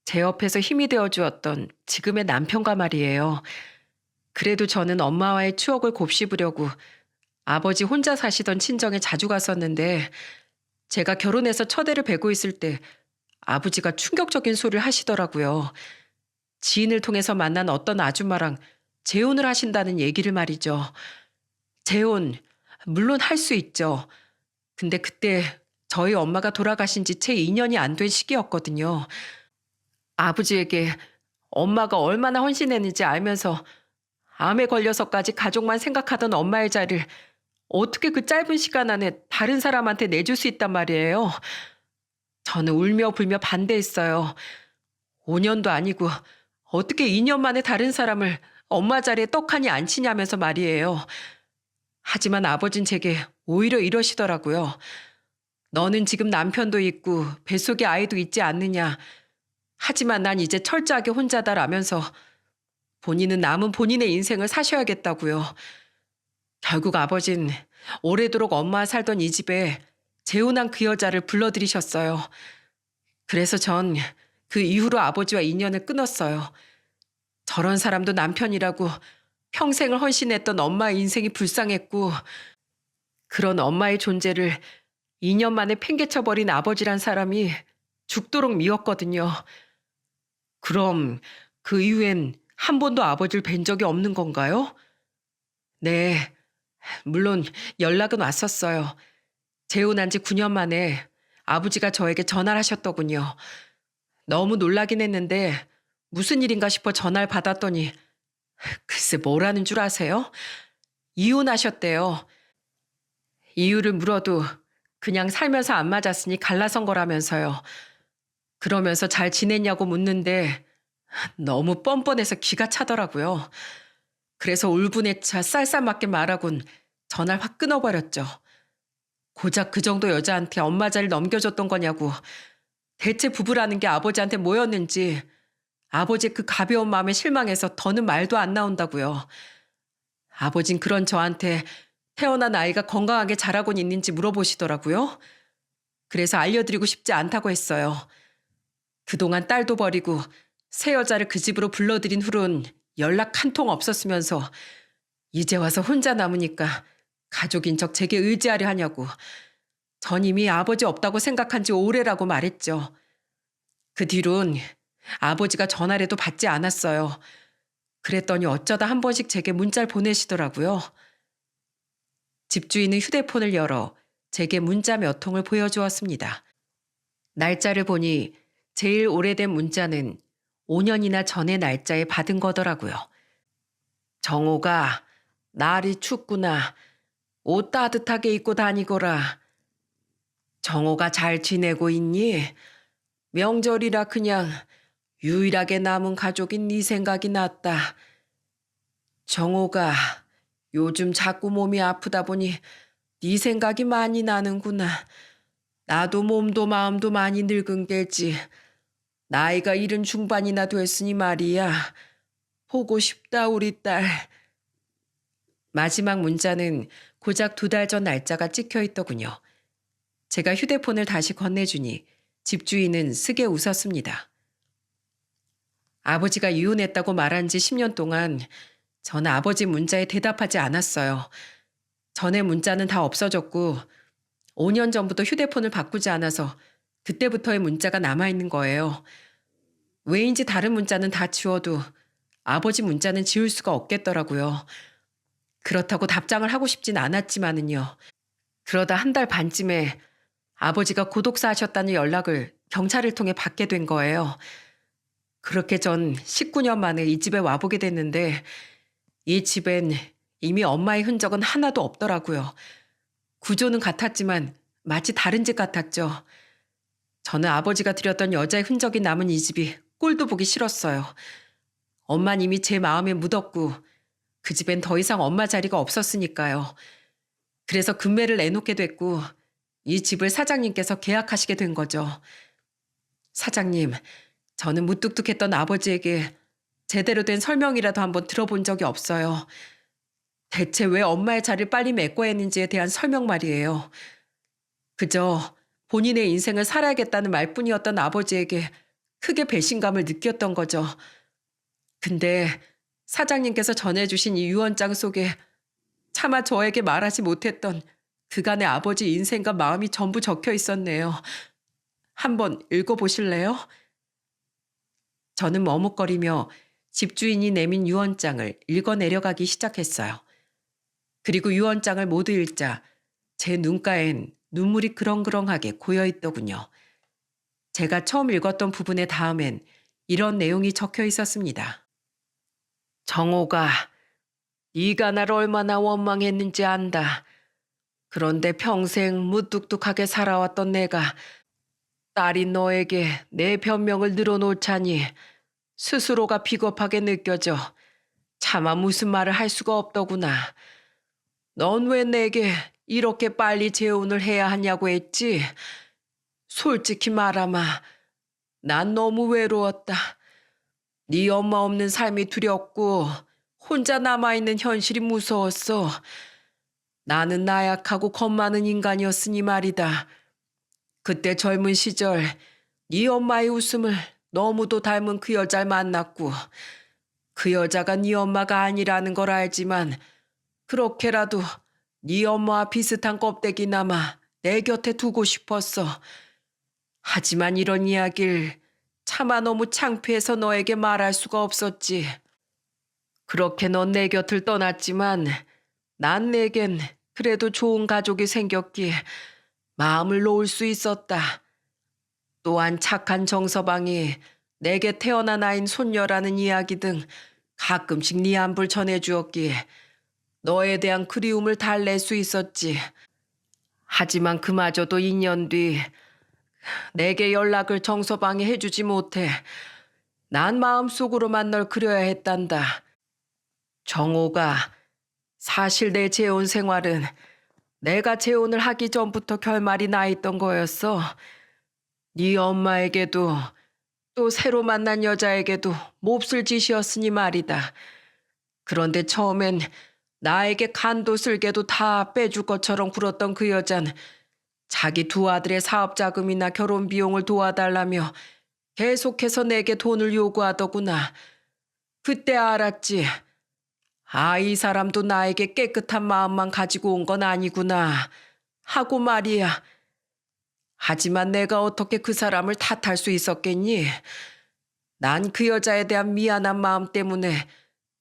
제 옆에서 힘이 되어 주었던 지금의 남편과 말이에요. 그래도 저는 엄마와의 추억을 곱씹으려고 아버지 혼자 사시던 친정에 자주 갔었는데 제가 결혼해서 첫애를 베고 있을 때 아버지가 충격적인 소리를 하시더라고요. 지인을 통해서 만난 어떤 아줌마랑 재혼을 하신다는 얘기를 말이죠. 재혼, 물론 할 수 있죠. 근데 그때 저희 엄마가 돌아가신 지 채 2년이 안 된 시기였거든요. 아버지에게 엄마가 얼마나 헌신했는지 알면서 암에 걸려서까지 가족만 생각하던 엄마의 자리를 어떻게 그 짧은 시간 안에 다른 사람한테 내줄 수 있단 말이에요. 저는 울며 불며 반대했어요. 5년도 아니고 어떻게 2년 만에 다른 사람을 엄마 자리에 떡하니 앉히냐면서 말이에요. 하지만 아버진 제게 오히려 이러시더라고요. 너는 지금 남편도 있고 뱃속에 아이도 있지 않느냐. 하지만 난 이제 철저하게 혼자다라면서 본인은 남은 본인의 인생을 사셔야겠다고요. 결국 아버진 오래도록 엄마와 살던 이 집에 재혼한 그 여자를 불러들이셨어요. 그래서 전 그 이후로 아버지와 인연을 끊었어요. 저런 사람도 남편이라고 평생을 헌신했던 엄마의 인생이 불쌍했고 그런 엄마의 존재를 2년 만에 팽개쳐버린 아버지란 사람이 죽도록 미웠거든요. 그럼 그 이후엔 한 번도 아버지를 뵌 적이 없는 건가요? 네, 물론 연락은 왔었어요. 재혼한 지 9년 만에 아버지가 저에게 전화를 하셨더군요. 너무 놀라긴 했는데 무슨 일인가 싶어 전화를 받았더니 글쎄 뭐라는 줄 아세요? 이혼하셨대요. 이유를 물어도 그냥 살면서 안 맞았으니 갈라선 거라면서요. 그러면서 잘 지냈냐고 묻는데 너무 뻔뻔해서 기가 차더라고요. 그래서 울분에 차 쌀쌀맞게 말하곤 전화를 확 끊어버렸죠. 고작 그 정도 여자한테 엄마 자리를 넘겨줬던 거냐고. 대체 부부라는 게 아버지한테 뭐였는지 아버지의 그 가벼운 마음에 실망해서 더는 말도 안 나온다고요. 아버진 그런 저한테 태어난 아이가 건강하게 자라곤 있는지 물어보시더라고요. 그래서 알려드리고 싶지 않다고 했어요. 그동안 딸도 버리고 새 여자를 그 집으로 불러들인 후론 연락 한 통 없었으면서 이제 와서 혼자 남으니까 가족인 척 제게 의지하려 하냐고. 전 이미 아버지 없다고 생각한 지 오래라고 말했죠. 그 뒤론 아버지가 전화라도 받지 않았어요. 그랬더니 어쩌다 한 번씩 제게 문자를 보내시더라고요. 집주인은 휴대폰을 열어 제게 문자 몇 통을 보여주었습니다. 날짜를 보니 제일 오래된 문자는 5년이나 전의 날짜에 받은 거더라고요. 정호가 날이 춥구나. 옷 따뜻하게 입고 다니거라. 정호가 잘 지내고 있니? 명절이라 그냥 유일하게 남은 가족인 네 생각이 났다. 정호가 요즘 자꾸 몸이 아프다 보니 네 생각이 많이 나는구나. 나도 몸도 마음도 많이 늙은 게지. 나이가 70 중반이나 됐으니 말이야. 보고 싶다 우리 딸. 마지막 문자는 고작 2달 전 날짜가 찍혀 있더군요. 제가 휴대폰을 다시 건네주니 집주인은 스게 웃었습니다. 아버지가 이혼했다고 말한 지 10년 동안 전 아버지 문자에 대답하지 않았어요. 전에 문자는 다 없어졌고 5년 전부터 휴대폰을 바꾸지 않아서 그때부터의 문자가 남아있는 거예요. 왜인지 다른 문자는 다 지워도 아버지 문자는 지울 수가 없겠더라고요. 그렇다고 답장을 하고 싶진 않았지만은요. 그러다 한 달 반쯤에 아버지가 고독사 하셨다는 연락을 경찰을 통해 받게 된 거예요. 그렇게 전 19년 만에 이 집에 와보게 됐는데 이 집엔 이미 엄마의 흔적은 하나도 없더라고요. 구조는 같았지만 마치 다른 집 같았죠. 저는 아버지가 들였던 여자의 흔적이 남은 이 집이 꼴도 보기 싫었어요. 엄마는 이미 제 마음에 묻었고 그 집엔 더 이상 엄마 자리가 없었으니까요. 그래서 금매를 내놓게 됐고 이 집을 사장님께서 계약하시게 된 거죠. 사장님, 저는 무뚝뚝했던 아버지에게 제대로 된 설명이라도 한번 들어본 적이 없어요. 대체 왜 엄마의 자리를 빨리 메꿔야 했는지에 대한 설명 말이에요. 그저 본인의 인생을 살아야겠다는 말뿐이었던 아버지에게 크게 배신감을 느꼈던 거죠. 근데 사장님께서 전해주신 이 유언장 속에 차마 저에게 말하지 못했던 그간의 아버지 인생과 마음이 전부 적혀 있었네요. 한번 읽어보실래요? 저는 머뭇거리며 집주인이 내민 유언장을 읽어 내려가기 시작했어요. 그리고 유언장을 모두 읽자 제 눈가엔 눈물이 그렁그렁하게 고여 있더군요. 제가 처음 읽었던 부분의 다음엔 이런 내용이 적혀 있었습니다. 정호가, 네가 나를 얼마나 원망했는지 안다. 그런데 평생 무뚝뚝하게 살아왔던 내가 딸인 너에게 내 변명을 늘어놓자니 스스로가 비겁하게 느껴져 차마 무슨 말을 할 수가 없더구나. 넌 왜 내게 이렇게 빨리 재혼을 해야 하냐고 했지? 솔직히 말하마. 난 너무 외로웠다. 네 엄마 없는 삶이 두렵고 혼자 남아있는 현실이 무서웠어. 나는 나약하고 겁 많은 인간이었으니 말이다. 그때 젊은 시절 네 엄마의 웃음을 너무도 닮은 그 여자를 만났고 그 여자가 네 엄마가 아니라는 걸 알지만 그렇게라도 네 엄마와 비슷한 껍데기나마 내 곁에 두고 싶었어. 하지만 이런 이야기를 차마 너무 창피해서 너에게 말할 수가 없었지. 그렇게 넌 내 곁을 떠났지만 난 내겐 그래도 좋은 가족이 생겼기에 마음을 놓을 수 있었다. 또한 착한 정서방이 내게 태어난 아인 손녀라는 이야기 등 가끔씩 네 안부를 전해주었기에 너에 대한 그리움을 달랠 수 있었지. 하지만 그마저도 2년 뒤 내게 연락을 정서방이 해주지 못해 난 마음속으로만 널 그려야 했단다. 정호가, 사실 내 재혼 생활은 내가 재혼을 하기 전부터 결말이 나 있던 거였어. 네 엄마에게도 또 새로 만난 여자에게도 몹쓸 짓이었으니 말이다. 그런데 처음엔 나에게 간도 쓸개도 다 빼줄 것처럼 굴었던 그 여잔 자기 두 아들의 사업 자금이나 결혼 비용을 도와달라며 계속해서 내게 돈을 요구하더구나. 그때 알았지. 아, 이 사람도 나에게 깨끗한 마음만 가지고 온 건 아니구나 하고 말이야. 하지만 내가 어떻게 그 사람을 탓할 수 있었겠니? 난 그 여자에 대한 미안한 마음 때문에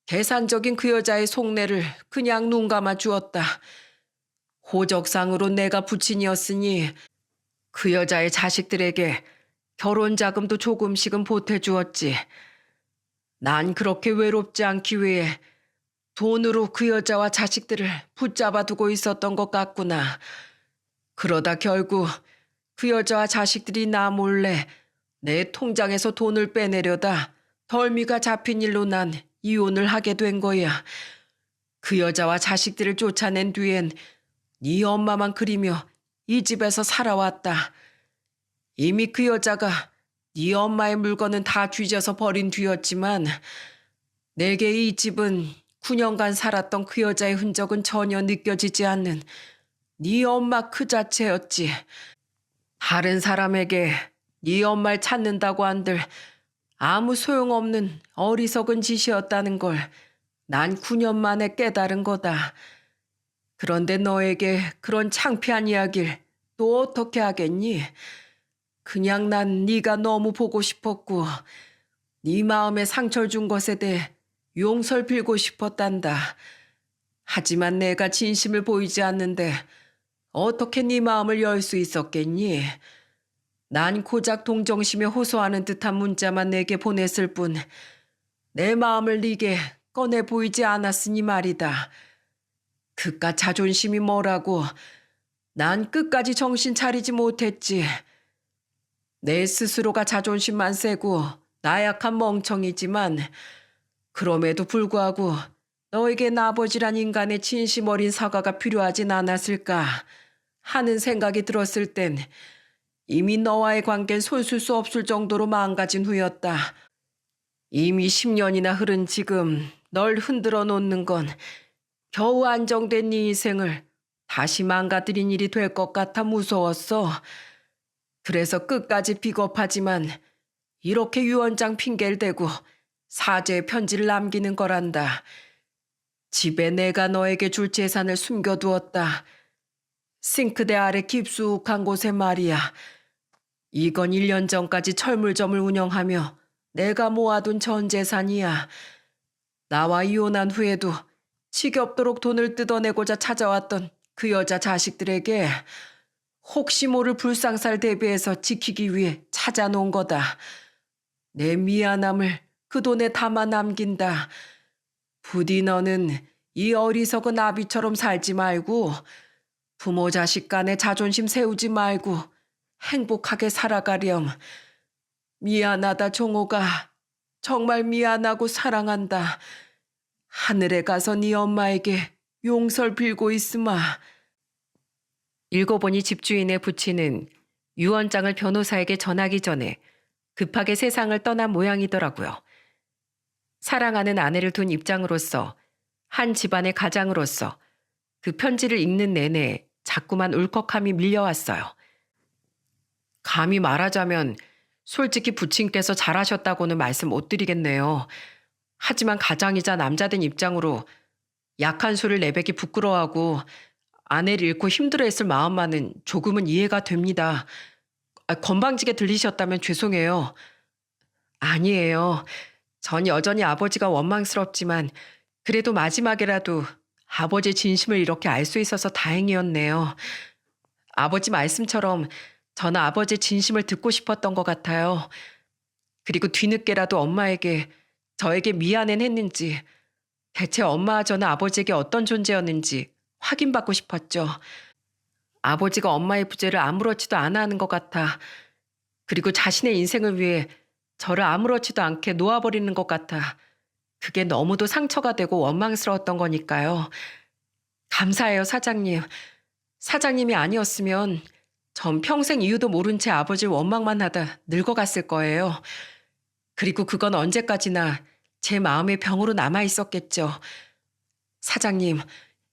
계산적인 그 여자의 속내를 그냥 눈 감아 주었다. 호적상으로 내가 부친이었으니 그 여자의 자식들에게 결혼 자금도 조금씩은 보태주었지. 난 그렇게 외롭지 않기 위해 돈으로 그 여자와 자식들을 붙잡아 두고 있었던 것 같구나. 그러다 결국 그 여자와 자식들이 나 몰래 내 통장에서 돈을 빼내려다 덜미가 잡힌 일로 난 이혼을 하게 된 거야. 그 여자와 자식들을 쫓아낸 뒤엔 네 엄마만 그리며 이 집에서 살아왔다. 이미 그 여자가 네 엄마의 물건은 다 뒤져서 버린 뒤였지만 내게 이 집은 9년간 살았던 그 여자의 흔적은 전혀 느껴지지 않는 네 엄마 그 자체였지. 다른 사람에게 네 엄마를 찾는다고 한들 아무 소용없는 어리석은 짓이었다는 걸 난 9년 만에 깨달은 거다. 그런데 너에게 그런 창피한 이야기를 또 어떻게 하겠니? 그냥 난 네가 너무 보고 싶었고 네 마음에 상처를 준 것에 대해 용서를 빌고 싶었단다. 하지만 내가 진심을 보이지 않는데 어떻게 네 마음을 열 수 있었겠니? 난 고작 동정심에 호소하는 듯한 문자만 내게 보냈을 뿐 내 마음을 네게 꺼내 보이지 않았으니 말이다. 그깟 자존심이 뭐라고. 난 끝까지 정신 차리지 못했지. 내 스스로가 자존심만 세고 나약한 멍청이지만 그럼에도 불구하고 너에겐 아버지란 인간의 진심 어린 사과가 필요하진 않았을까 하는 생각이 들었을 땐 이미 너와의 관계는 손쓸 수 없을 정도로 망가진 후였다. 이미 10년이나 흐른 지금 널 흔들어 놓는 건 겨우 안정된 네 인생을 다시 망가뜨린 일이 될 것 같아 무서웠어. 그래서 끝까지 비겁하지만 이렇게 유언장 핑계를 대고 사죄의 편지를 남기는 거란다. 집에 내가 너에게 줄 재산을 숨겨두었다. 싱크대 아래 깊숙한 곳에 말이야. 이건 1년 전까지 철물점을 운영하며 내가 모아둔 전 재산이야. 나와 이혼한 후에도 지겹도록 돈을 뜯어내고자 찾아왔던 그 여자 자식들에게 혹시 모를 불상사를 대비해서 지키기 위해 찾아놓은 거다. 내 미안함을 그 돈에 담아 남긴다. 부디 너는 이 어리석은 아비처럼 살지 말고 부모 자식 간에 자존심 세우지 말고 행복하게 살아가렴. 미안하다 종호가. 정말 미안하고 사랑한다. 하늘에 가서 네 엄마에게 용서를 빌고 있으마. 읽어보니 집주인의 부친은 유언장을 변호사에게 전하기 전에 급하게 세상을 떠난 모양이더라고요. 사랑하는 아내를 둔 입장으로서, 한 집안의 가장으로서 그 편지를 읽는 내내 자꾸만 울컥함이 밀려왔어요. 감히 말하자면 솔직히 부친께서 잘하셨다고는 말씀 못 드리겠네요. 하지만 가장이자 남자된 입장으로 약한 수를 내뱉기 부끄러워하고 아내를 잃고 힘들어했을 마음만은 조금은 이해가 됩니다. 건방지게 들리셨다면 죄송해요. 아니에요. 전 여전히 아버지가 원망스럽지만 그래도 마지막에라도 아버지의 진심을 이렇게 알 수 있어서 다행이었네요. 아버지 말씀처럼 저는 아버지의 진심을 듣고 싶었던 것 같아요. 그리고 뒤늦게라도 엄마에게 저에게 미안은 했는지, 대체 엄마와 저는 아버지에게 어떤 존재였는지 확인받고 싶었죠. 아버지가 엄마의 부재를 아무렇지도 않아 하는 것 같아. 그리고 자신의 인생을 위해 저를 아무렇지도 않게 놓아버리는 것 같아. 그게 너무도 상처가 되고 원망스러웠던 거니까요. 감사해요, 사장님. 사장님이 아니었으면 전 평생 이유도 모른 채 아버지를 원망만 하다 늙어갔을 거예요. 그리고 그건 언제까지나 제 마음의 병으로 남아 있었겠죠. 사장님,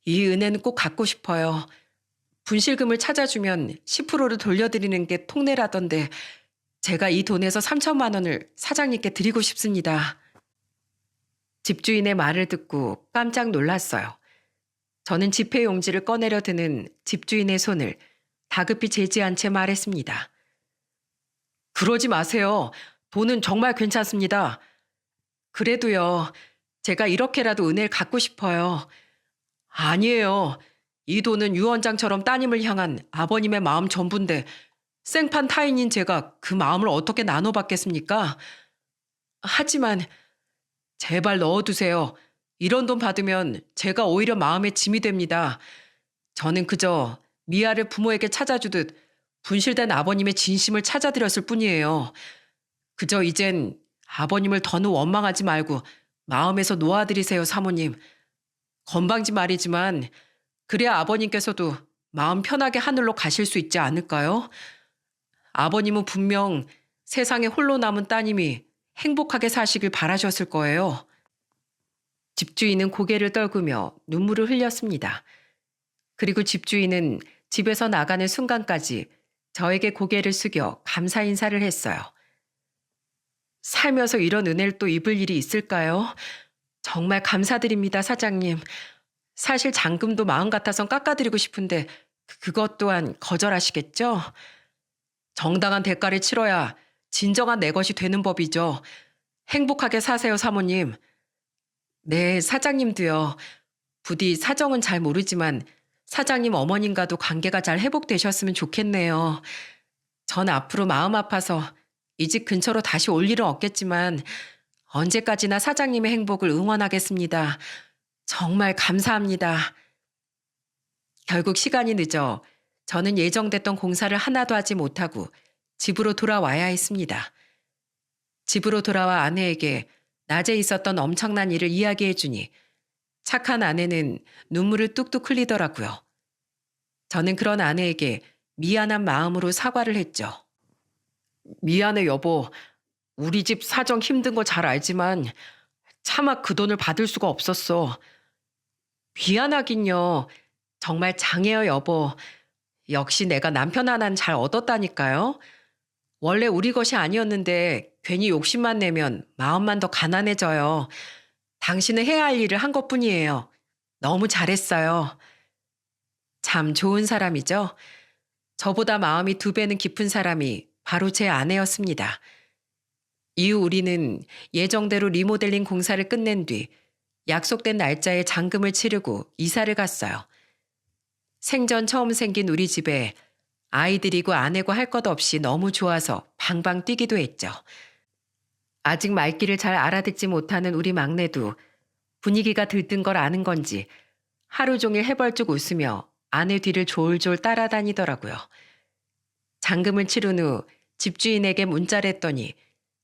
이 은혜는 꼭 갚고 싶어요. 분실금을 찾아주면 10%를 돌려드리는 게 통례라던데 제가 이 돈에서 3천만 원을 사장님께 드리고 싶습니다. 집주인의 말을 듣고 깜짝 놀랐어요. 저는 지폐 용지를 꺼내려 드는 집주인의 손을 다급히 제지한 채 말했습니다. 그러지 마세요. 돈은 정말 괜찮습니다. 그래도요, 제가 이렇게라도 은혜를 갚고 싶어요. 아니에요. 이 돈은 유언장처럼 따님을 향한 아버님의 마음 전부인데 생판 타인인 제가 그 마음을 어떻게 나눠받겠습니까? 하지만 제발 넣어두세요. 이런 돈 받으면 제가 오히려 마음에 짐이 됩니다. 저는 그저 미아를 부모에게 찾아주듯 분실된 아버님의 진심을 찾아드렸을 뿐이에요. 그저 이젠 아버님을 더는 원망하지 말고 마음에서 놓아드리세요, 사모님. 건방지 말이지만 그래야 아버님께서도 마음 편하게 하늘로 가실 수 있지 않을까요? 아버님은 분명 세상에 홀로 남은 따님이 행복하게 사시길 바라셨을 거예요. 집주인은 고개를 떨구며 눈물을 흘렸습니다. 그리고 집주인은 집에서 나가는 순간까지 저에게 고개를 숙여 감사 인사를 했어요. 살면서 이런 은혜를 또 입을 일이 있을까요? 정말 감사드립니다, 사장님. 사실 잔금도 마음 같아선 깎아드리고 싶은데 그것 또한 거절하시겠죠? 정당한 대가를 치러야 진정한 내 것이 되는 법이죠. 행복하게 사세요, 사모님. 네, 사장님도요. 부디 사정은 잘 모르지만 사장님 어머님과도 관계가 잘 회복되셨으면 좋겠네요. 전 앞으로 마음 아파서 이 집 근처로 다시 올 일은 없겠지만 언제까지나 사장님의 행복을 응원하겠습니다. 정말 감사합니다. 결국 시간이 늦어 저는 예정됐던 공사를 하나도 하지 못하고 집으로 돌아와야 했습니다. 집으로 돌아와 아내에게 낮에 있었던 엄청난 일을 이야기해 주니 착한 아내는 눈물을 뚝뚝 흘리더라고요. 저는 그런 아내에게 미안한 마음으로 사과를 했죠. 미안해, 여보. 우리 집 사정 힘든 거 잘 알지만 차마 그 돈을 받을 수가 없었어. 미안하긴요. 정말 장해요, 여보. 역시 내가 남편 하나는 잘 얻었다니까요. 원래 우리 것이 아니었는데 괜히 욕심만 내면 마음만 더 가난해져요. 당신은 해야 할 일을 한 것뿐이에요. 너무 잘했어요. 참 좋은 사람이죠. 저보다 마음이 2배는 깊은 사람이 바로 제 아내였습니다. 이후 우리는 예정대로 리모델링 공사를 끝낸 뒤 약속된 날짜에 잔금을 치르고 이사를 갔어요. 생전 처음 생긴 우리 집에 아이들이고 아내고 할 것 없이 너무 좋아서 방방 뛰기도 했죠. 아직 말귀를 잘 알아듣지 못하는 우리 막내도 분위기가 들뜬 걸 아는 건지 하루 종일 해벌쭉 웃으며 아내 뒤를 졸졸 따라다니더라고요. 잔금을 치른 후 집주인에게 문자를 했더니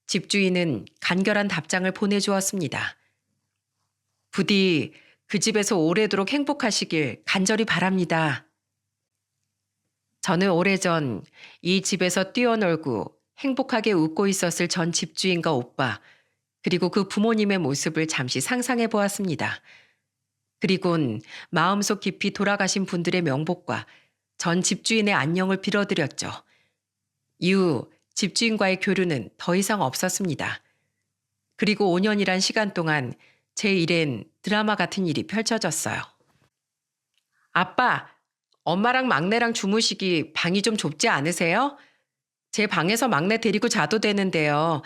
집주인은 간결한 답장을 보내주었습니다. 부디 그 집에서 오래도록 행복하시길 간절히 바랍니다. 저는 오래전 이 집에서 뛰어놀고 행복하게 웃고 있었을 전 집주인과 오빠, 그리고 그 부모님의 모습을 잠시 상상해 보았습니다. 그리곤 마음속 깊이 돌아가신 분들의 명복과 전 집주인의 안녕을 빌어드렸죠. 이후 집주인과의 교류는 더 이상 없었습니다. 그리고 5년이란 시간 동안 제 일엔 드라마 같은 일이 펼쳐졌어요. 아빠, 엄마랑 막내랑 주무시기 방이 좀 좁지 않으세요? 제 방에서 막내 데리고 자도 되는데요.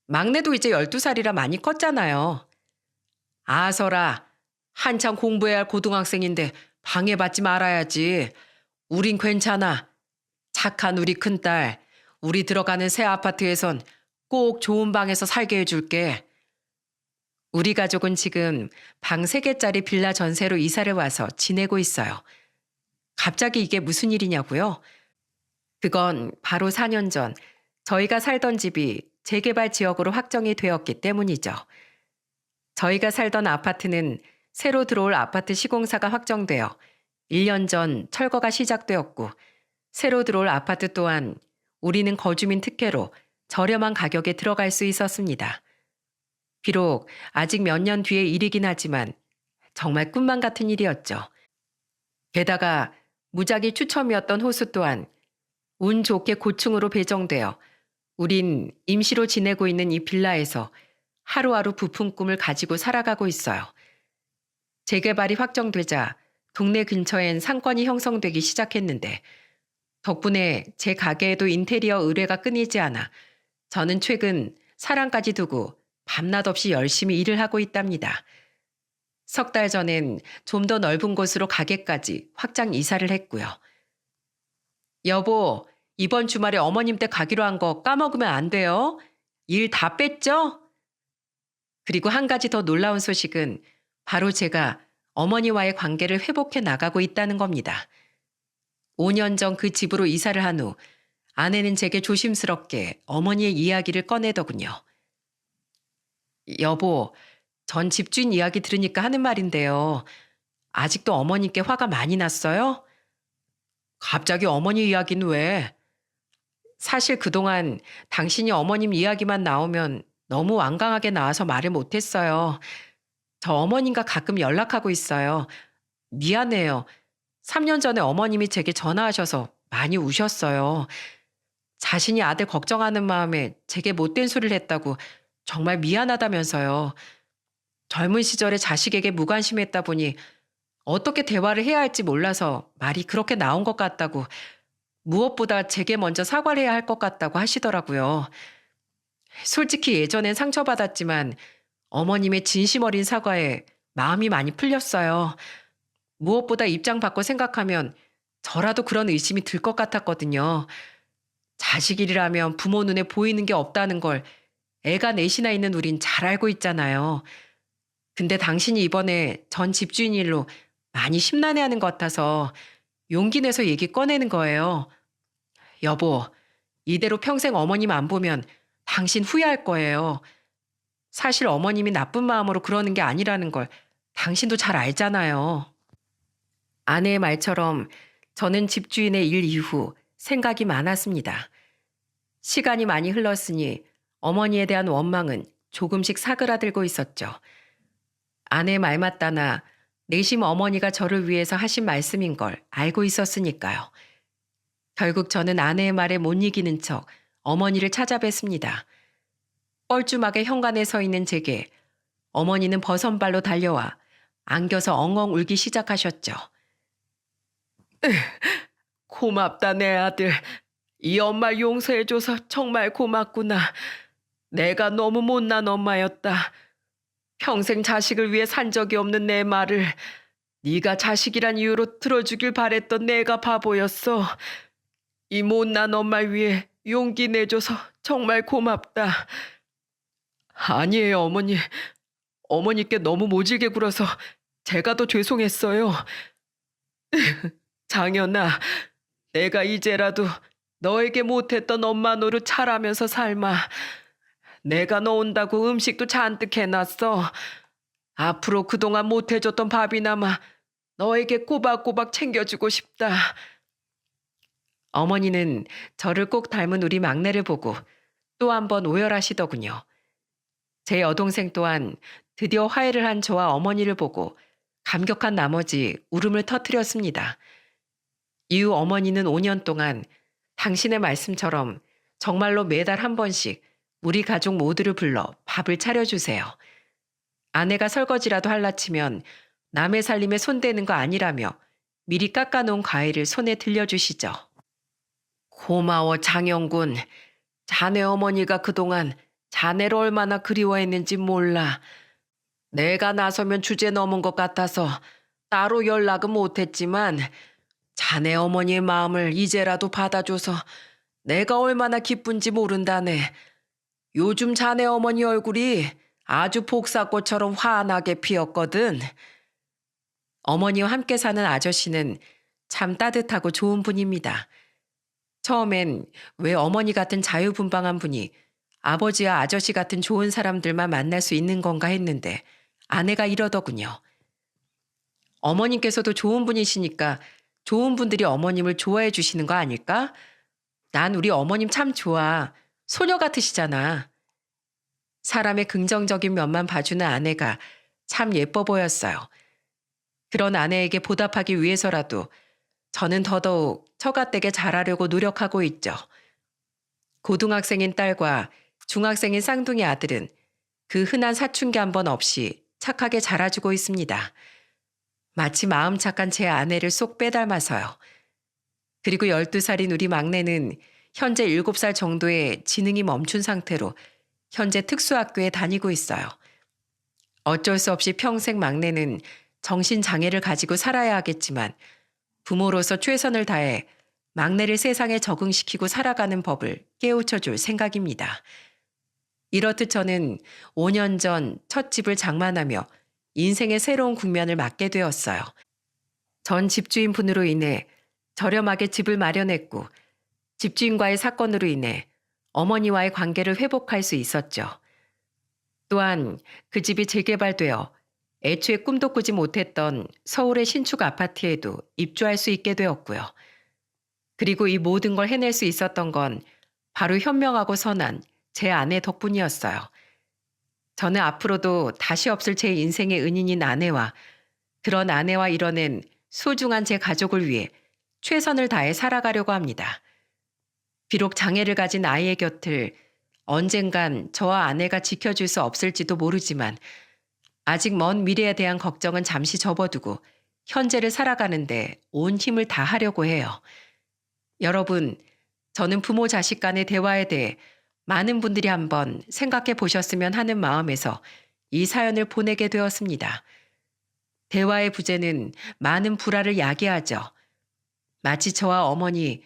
막내도 이제 12살이라 많이 컸잖아요. 아서라, 한창 공부해야 할 고등학생인데 방해받지 말아야지. 우린 괜찮아. 착한 우리 큰딸, 우리 들어가는 새 아파트에선 꼭 좋은 방에서 살게 해줄게. 우리 가족은 지금 방 3개짜리 빌라 전세로 이사를 와서 지내고 있어요. 갑자기 이게 무슨 일이냐고요? 그건 바로 4년 전 저희가 살던 집이 재개발 지역으로 확정이 되었기 때문이죠. 저희가 살던 아파트는 새로 들어올 아파트 시공사가 확정되어 1년 전 철거가 시작되었고, 새로 들어올 아파트 또한 우리는 거주민 특혜로 저렴한 가격에 들어갈 수 있었습니다. 비록 아직 몇 년 뒤의 일이긴 하지만 정말 꿈만 같은 일이었죠. 게다가 무작위 추첨이었던 호수 또한 운 좋게 고층으로 배정되어 우린 임시로 지내고 있는 이 빌라에서 하루하루 부푼 꿈을 가지고 살아가고 있어요. 재개발이 확정되자 동네 근처엔 상권이 형성되기 시작했는데, 덕분에 제 가게에도 인테리어 의뢰가 끊이지 않아 저는 최근 사랑까지 두고 밤낮 없이 열심히 일을 하고 있답니다. 3달 전엔 좀 더 넓은 곳으로 가게까지 확장 이사를 했고요. 여보, 이번 주말에 어머님 댁 가기로 한 거 까먹으면 안 돼요. 일 다 뺐죠? 그리고 한 가지 더 놀라운 소식은 바로 제가 어머니와의 관계를 회복해 나가고 있다는 겁니다. 5년 전 그 집으로 이사를 한 후 아내는 제게 조심스럽게 어머니의 이야기를 꺼내더군요. 여보, 전 집주인 이야기 들으니까 하는 말인데요. 아직도 어머님께 화가 많이 났어요? 갑자기 어머니 이야기는 왜? 사실 그동안 당신이 어머님 이야기만 나오면 너무 완강하게 나와서 말을 못했어요. 저 어머님과 가끔 연락하고 있어요. 미안해요. 3년 전에 어머님이 제게 전화하셔서 많이 우셨어요. 자신이 아들 걱정하는 마음에 제게 못된 소리를 했다고 정말 미안하다면서요. 젊은 시절에 자식에게 무관심했다 보니 어떻게 대화를 해야 할지 몰라서 말이 그렇게 나온 것 같다고, 무엇보다 제게 먼저 사과를 해야 할 것 같다고 하시더라고요. 솔직히 예전엔 상처받았지만 어머님의 진심 어린 사과에 마음이 많이 풀렸어요. 무엇보다 입장 바꿔 생각하면 저라도 그런 의심이 들 것 같았거든요. 자식이라면 부모 눈에 보이는 게 없다는 걸 애가 넷이나 있는 우린 잘 알고 있잖아요. 근데 당신이 이번에 전 집주인 일로 많이 심란해하는 것 같아서 용기 내서 얘기 꺼내는 거예요. 여보, 이대로 평생 어머님 안 보면 당신 후회할 거예요. 사실 어머님이 나쁜 마음으로 그러는 게 아니라는 걸 당신도 잘 알잖아요. 아내의 말처럼 저는 집주인의 일 이후 생각이 많았습니다. 시간이 많이 흘렀으니 어머니에 대한 원망은 조금씩 사그라들고 있었죠. 아내의 말 맞다나 내심 어머니가 저를 위해서 하신 말씀인 걸 알고 있었으니까요. 결국 저는 아내의 말에 못 이기는 척 어머니를 찾아뵀습니다. 뻘쭘하게 현관에 서 있는 제게 어머니는 버선발로 달려와 안겨서 엉엉 울기 시작하셨죠. 고맙다, 내 아들. 이 엄마 용서해줘서 정말 고맙구나. 내가 너무 못난 엄마였다. 평생 자식을 위해 산 적이 없는 내 말을 네가 자식이란 이유로 들어주길 바랬던 내가 바보였어. 이 못난 엄마 위해 용기 내줘서 정말 고맙다. 아니에요, 어머니. 어머니께 너무 모질게 굴어서 제가 더 죄송했어요. 장현아, 내가 이제라도 너에게 못했던 엄마 노릇 잘하면서 삶아. 내가 너 온다고 음식도 잔뜩 해놨어. 앞으로 그동안 못해줬던 밥이나마 너에게 꼬박꼬박 챙겨주고 싶다. 어머니는 저를 꼭 닮은 우리 막내를 보고 또 한 번 오열하시더군요. 제 여동생 또한 드디어 화해를 한 저와 어머니를 보고 감격한 나머지 울음을 터뜨렸습니다. 이후 어머니는 5년 동안 당신의 말씀처럼 정말로 매달 한 번씩 우리 가족 모두를 불러 밥을 차려주세요. 아내가 설거지라도 할라치면 남의 살림에 손대는 거 아니라며 미리 깎아놓은 과일을 손에 들려주시죠. 고마워, 장영군. 자네 어머니가 그동안 자네를 얼마나 그리워했는지 몰라. 내가 나서면 주제 넘은 것 같아서 따로 연락은 못했지만 자네 어머니의 마음을 이제라도 받아줘서 내가 얼마나 기쁜지 모른다네. 요즘 자네 어머니 얼굴이 아주 복사꽃처럼 환하게 피었거든. 어머니와 함께 사는 아저씨는 참 따뜻하고 좋은 분입니다. 처음엔 왜 어머니 같은 자유분방한 분이 아버지와 아저씨 같은 좋은 사람들만 만날 수 있는 건가 했는데 아내가 이러더군요. 어머님께서도 좋은 분이시니까 좋은 분들이 어머님을 좋아해 주시는 거 아닐까? 난 우리 어머님 참 좋아. 소녀 같으시잖아. 사람의 긍정적인 면만 봐주는 아내가 참 예뻐 보였어요. 그런 아내에게 보답하기 위해서라도 저는 더더욱 처갓댁에 잘하려고 노력하고 있죠. 고등학생인 딸과 중학생인 쌍둥이 아들은 그 흔한 사춘기 한 번 없이 착하게 자라주고 있습니다. 마치 마음 착한 제 아내를 쏙 빼닮아서요. 그리고 12살인 우리 막내는 현재 7살 정도의 지능이 멈춘 상태로 현재 특수학교에 다니고 있어요. 어쩔 수 없이 평생 막내는 정신장애를 가지고 살아야 하겠지만 부모로서 최선을 다해 막내를 세상에 적응시키고 살아가는 법을 깨우쳐 줄 생각입니다. 이렇듯 저는 5년 전 첫 집을 장만하며 인생의 새로운 국면을 맞게 되었어요. 전 집주인분으로 인해 저렴하게 집을 마련했고 집주인과의 사건으로 인해 어머니와의 관계를 회복할 수 있었죠. 또한 그 집이 재개발되어 애초에 꿈도 꾸지 못했던 서울의 신축 아파트에도 입주할 수 있게 되었고요. 그리고 이 모든 걸 해낼 수 있었던 건 바로 현명하고 선한 제 아내 덕분이었어요. 저는 앞으로도 다시 없을 제 인생의 은인인 아내와 그런 아내와 이뤄낸 소중한 제 가족을 위해 최선을 다해 살아가려고 합니다. 비록 장애를 가진 아이의 곁을 언젠간 저와 아내가 지켜줄 수 없을지도 모르지만 아직 먼 미래에 대한 걱정은 잠시 접어두고 현재를 살아가는데 온 힘을 다하려고 해요. 여러분, 저는 부모 자식 간의 대화에 대해 많은 분들이 한번 생각해 보셨으면 하는 마음에서 이 사연을 보내게 되었습니다. 대화의 부재는 많은 불화를 야기하죠. 마치 저와 어머니,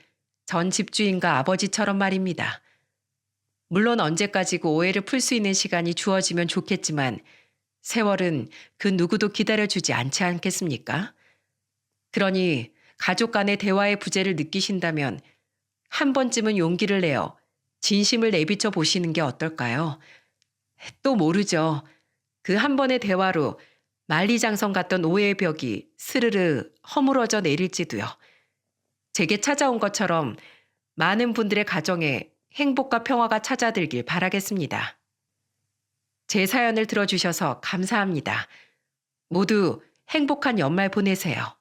전 집주인과 아버지처럼 말입니다. 물론 언제까지고 오해를 풀 수 있는 시간이 주어지면 좋겠지만 세월은 그 누구도 기다려주지 않지 않겠습니까? 그러니 가족 간의 대화의 부재를 느끼신다면 한 번쯤은 용기를 내어 진심을 내비쳐 보시는 게 어떨까요? 또 모르죠. 그 한 번의 대화로 만리장성 같던 오해의 벽이 스르르 허물어져 내릴지도요. 제게 찾아온 것처럼 많은 분들의 가정에 행복과 평화가 찾아들길 바라겠습니다. 제 사연을 들어주셔서 감사합니다. 모두 행복한 연말 보내세요.